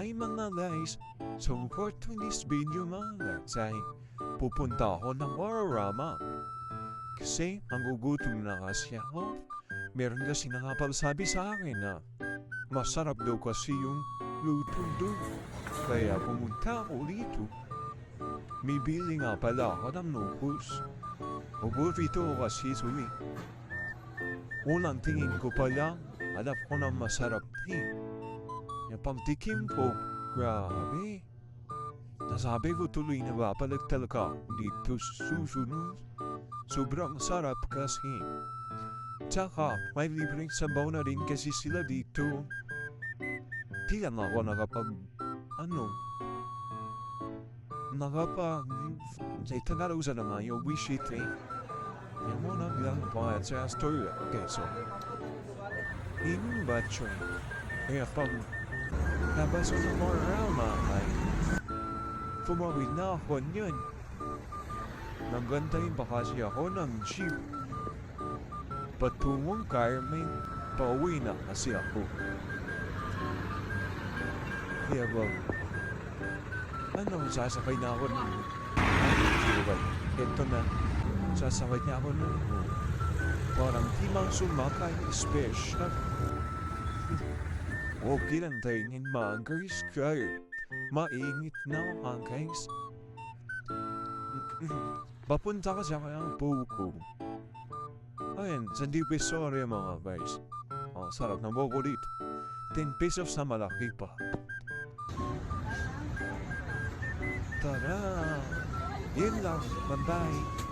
Hi mga guys! So for today's video mga guys ay pupunta ako ng Ororama. Kasi nagugutom na kasi ako. Meron kasi nakapagsabi sa akin na masarap daw kasi yung luto doon. Kaya pumunta ako dito. Bibili nga pala ako ng noodles. Paborito ko kasi ito eh. Unang tingin ko pa lang, alam ko na masarap eh. Yung pagtikim ko, grabe. Nasabi ko tuloy na babalik talaga dito sa susunod. Sobrang sarap kasi. Tsaka, may libreng sabaw na rin kasi sila dito. Di lang ako sa Tagalog sa naman yung wish it eh. Yung muna bilang pa sa story. Okay, so, hindi ba siya? Kaya pag labas ko ng Ororama ay tumawid na ako niyan. Nagantay pa kasi ako ng jeep. Patungong Carmen, pauwi na kasi ako. Kaya ba, sasakay na ako ng ito na, sasakay na ako ng parang timang sumakay special. Okay lang tingin mga guys, kaya maingit na mga guys. Papunta ka sa kayang buko. Ayan, sa Divisoria mga guys. Ang sarap ng buko dito. 10 pesos na malaki pa. Tara! Yun lang, bye-bye!